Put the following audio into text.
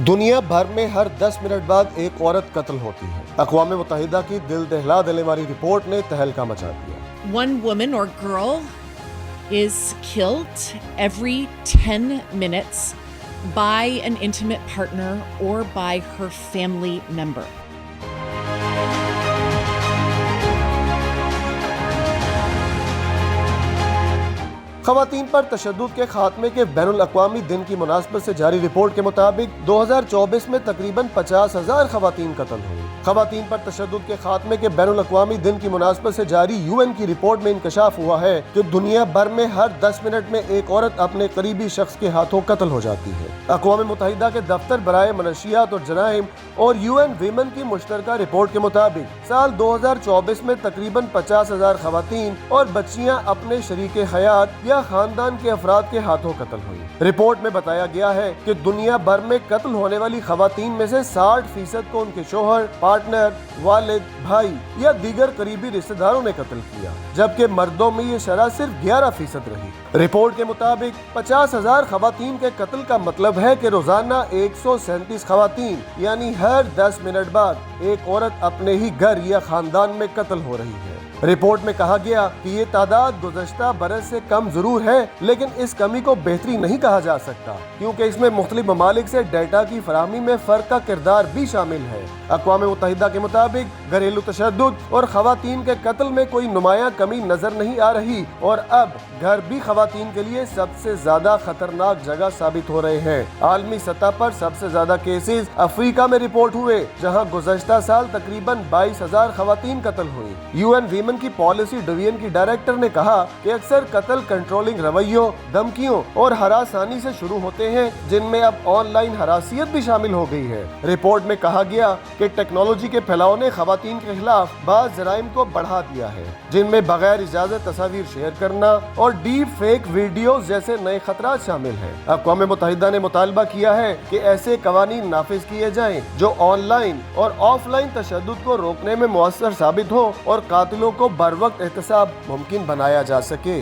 دنیا بھر میں ہر 10 منٹ بعد ایک عورت قتل ہوتی ہے۔ اقوام متحدہ کی دل دہلا دینے والی رپورٹ نے تہلکہ مچا دیا۔ One woman or girl is killed every 10 minutes by an intimate partner or by her family member. خواتین پر تشدد کے خاتمے کے بین الاقوامی دن کی مناسبت سے جاری رپورٹ کے مطابق 2024 میں تقریباً 50,000 خواتین قتل ہوئی۔ خواتین پر تشدد کے خاتمے کے بین الاقوامی دن کی مناسبت سے جاری UN کی رپورٹ میں انکشاف ہوا ہے کہ دنیا بھر میں ہر 10 منٹ میں ایک عورت اپنے قریبی شخص کے ہاتھوں قتل ہو جاتی ہے۔ اقوام متحدہ کے دفتر برائے منشیات اور جرائم اور UN ویمن کی مشترکہ رپورٹ کے مطابق سال 2024 میں تقریباً 50,000 خواتین اور بچیاں اپنے شریک حیات یا خاندان کے افراد کے ہاتھوں قتل ہوئی۔ رپورٹ میں بتایا گیا ہے کہ دنیا بھر میں قتل ہونے والی خواتین میں سے 60% کو ان کے شوہر، پارٹنر، والد، بھائی یا دیگر قریبی رشتہ داروں نے قتل کیا، جبکہ مردوں میں یہ شرح صرف 11% رہی۔ رپورٹ کے مطابق 50,000 خواتین کے قتل کا مطلب ہے کہ روزانہ 137 خواتین یعنی ہر 10 منٹ بعد ایک عورت اپنے ہی گھر یا خاندان میں قتل ہو رہی ہے۔ رپورٹ میں کہا گیا کہ یہ تعداد گزشتہ برس سے کم ضرور ہے، لیکن اس کمی کو بہتری نہیں کہا جا سکتا کیونکہ اس میں مختلف ممالک سے ڈیٹا کی فراہمی میں فرق کا کردار بھی شامل ہے۔ اقوام متحدہ کے مطابق گھریلو تشدد اور خواتین کے قتل میں کوئی نمایاں کمی نظر نہیں آ رہی اور اب گھر بھی خواتین کے لیے سب سے زیادہ خطرناک جگہ ثابت ہو رہے ہیں۔ عالمی سطح پر سب سے زیادہ کیسز افریقہ میں رپورٹ ہوئے، جہاں گزشتہ سال تقریباً 22,000 خواتین قتل ہوئی۔ UN ویمن کی پالیسی ڈویژن کی ڈائریکٹر نے کہا کہ اکثر قتل کنٹرولنگ رویوں، دھمکیوں اور ہراسانی سے شروع ہوتے ہیں، جن میں اب آن لائن ہراسیت بھی شامل ہو گئی ہے۔ رپورٹ میں کہا گیا کہ ٹیکنالوجی کے پھیلاؤ نے خواتین کے خلاف بعض جرائم کو بڑھا دیا ہے، جن میں بغیر اجازت تصاویر شیئر کرنا اور ڈیپ فیک ویڈیوز جیسے نئے خطرات شامل ہیں۔ اقوام متحدہ نے مطالبہ کیا ہے کہ ایسے قوانین نافذ کیے جائیں جو آن لائن اور آف لائن تشدد کو روکنے میں مؤثر ثابت ہو اور قاتلوں کو بروقت احتساب ممکن بنایا جا سکے۔